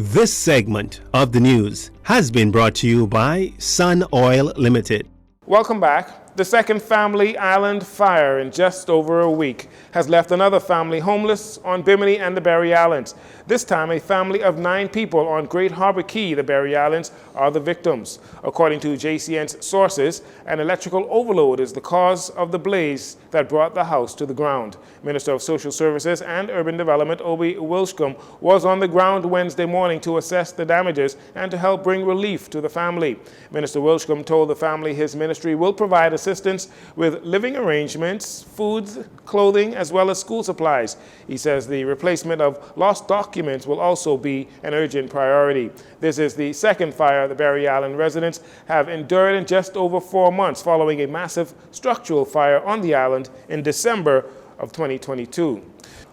This segment of the news has been brought to you by Sun Oil Limited. Welcome back. The second family island fire in just over a week has left another family homeless on Bimini and the Berry Islands. This time, a family of 9 people on Great Harbor Key, the Berry Islands, are the victims. According to Jcn's sources, an electrical overload is the cause of the blaze that brought the house to the ground. Minister of Social Services and Urban Development, Obi Wilshcombe, was on the ground Wednesday morning to assess the damages and to help bring relief to the family. Minister Wilshcombe told the family his ministry will provide assistance with living arrangements, food, clothing, as well as school supplies. He says the replacement of lost documents will also be an urgent priority. This is the second fire the Berry Island residents have endured in just over 4 months following a massive structural fire on the island in December of 2022.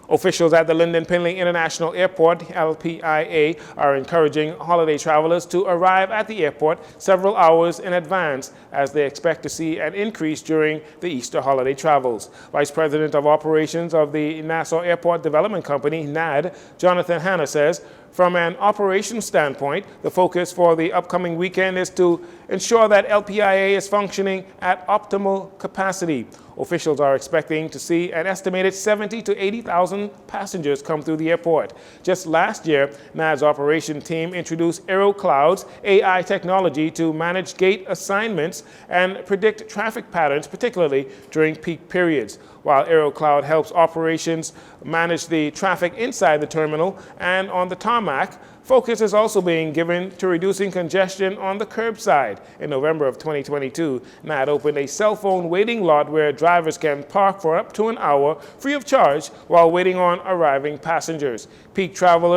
Officials at the Lynden Pinley International Airport, LPIA, are encouraging holiday travelers to arrive at the airport several hours in advance as they expect to see an increase during the Easter holiday travels. Vice President of Operations of the Nassau Airport Development Company, NAD, Jonathan Hanna, says, from an operational standpoint, the focus for the upcoming weekend is to ensure that LPIA is functioning at optimal capacity. Officials are expecting to see an estimated 70,000 to 80,000 passengers come through the airport. Just last year, NAD's operation team introduced AeroCloud's AI technology to manage gate assignments and predict traffic patterns, particularly during peak periods. While AeroCloud helps operations manage the traffic inside the terminal and on the tarmac, focus is also being given to reducing congestion on the curbside. In November of 2022, NAD opened a cell phone waiting lot where drivers can park for up to an hour free of charge while waiting on arriving passengers. Peak travel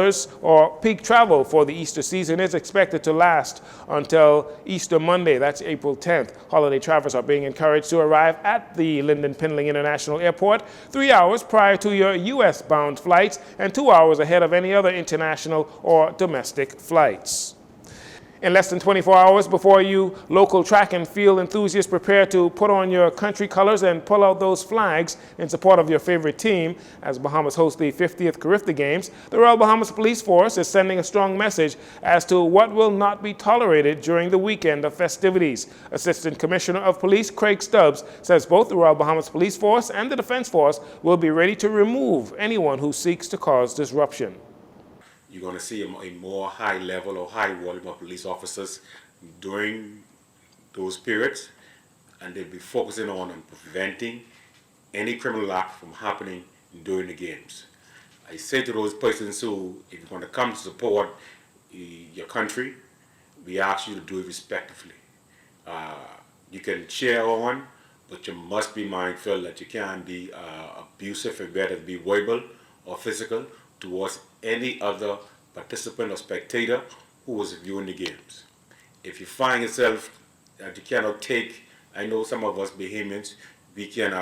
for the Easter season is expected to last until Easter Monday, that's April 10th. Holiday travelers are being encouraged to arrive at the Lynden Pinley International Airport 3 hours prior to your U.S.-bound flights and 2 hours ahead of any other international or domestic flights. In less than 24 hours before you local track and field enthusiasts prepare to put on your country colors and pull out those flags in support of your favorite team as Bahamas host the 50th Carifta Games, the Royal Bahamas Police Force is sending a strong message as to what will not be tolerated during the weekend of festivities. Assistant Commissioner of Police Craig Stubbs says both the Royal Bahamas Police Force and the Defense Force will be ready to remove anyone who seeks to cause disruption. You're going to see a more high level or high volume of police officers during those periods, and they'll be focusing on preventing any criminal act from happening during the games. I say to those persons who, if you're going to come to support your country, we ask you to do it respectfully. You can cheer on, but you must be mindful that you can't be abusive, whether it be verbal or physical, towards any other participant or spectator who was viewing the games. If you find yourself that you cannot take, I know some of us Bahamians, we can,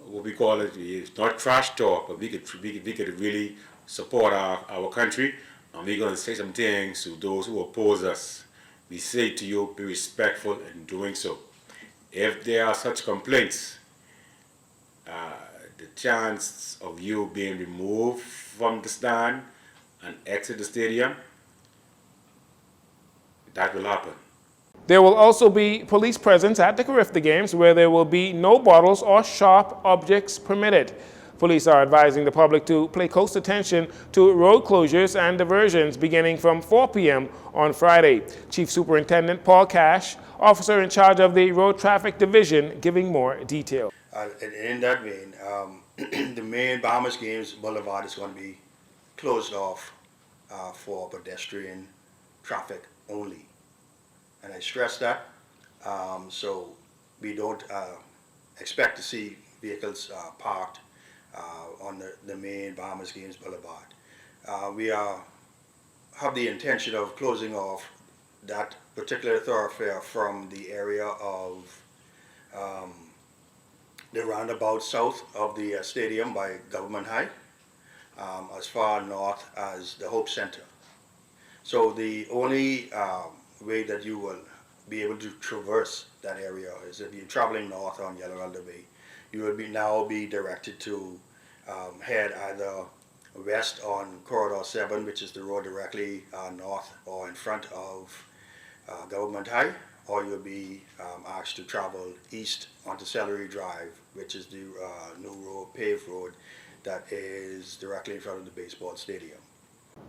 what we call it, it's not trash talk, but we could really support our country, and we're going to say some things to those who oppose us. We say to you, be respectful in doing so. If there are such complaints, the chance of you being removed from the stand and exit the stadium, that will happen. There will also be police presence at the Carifta Games where there will be no bottles or sharp objects permitted. Police are advising the public to pay close attention to road closures and diversions beginning from 4 p.m. on Friday. Chief Superintendent Paul Cash, officer in charge of the Road Traffic Division, giving more detail. In that vein, the main Bahamas Games Boulevard is going to be closed off for pedestrian traffic only. And I stress that, so we don't expect to see vehicles parked on the main Bahamas Games Boulevard. We have the intention of closing off that particular thoroughfare from the area of the roundabout south of the stadium by Government High, as far north as the Hope Center. So the only way that you will be able to traverse that area is if you're traveling north on Yellow Elder Bay. You will now be directed to head either west on Corridor 7, which is the road directly north or in front of Government High, or you'll be asked to travel east onto Celery Drive, which is the new road, paved road that is directly in front of the baseball stadium.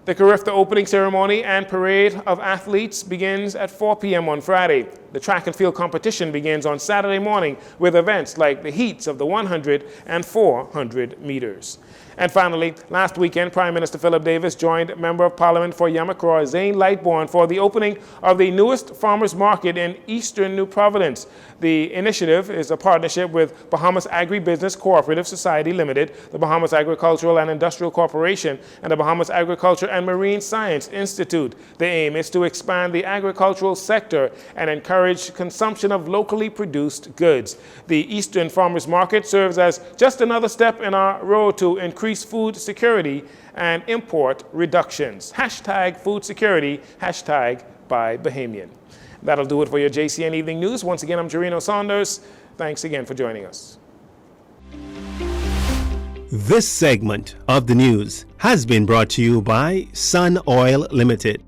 The Carifta opening ceremony and parade of athletes begins at 4 p.m. on Friday. The track and field competition begins on Saturday morning with events like the heats of the 100 and 400 meters. And finally, last weekend, Prime Minister Philip Davis joined Member of Parliament for Yamacraw, Zane Lightbourne, for the opening of the newest farmers market in eastern New Providence. The initiative is a partnership with Bahamas Agribusiness Cooperative Society Limited, the Bahamas Agricultural and Industrial Corporation, and the Bahamas Agriculture and Marine Science Institute. The aim is to expand the agricultural sector and encourage consumption of locally produced goods. The Eastern Farmers Market serves as just another step in our road to increase food security and import reductions. Hashtag food security, hashtag buy Bahamian. That'll do it for your JCN Evening News. Once again, I'm Jarino Saunders. Thanks again for joining us. This segment of the news has been brought to you by Sun Oil Limited.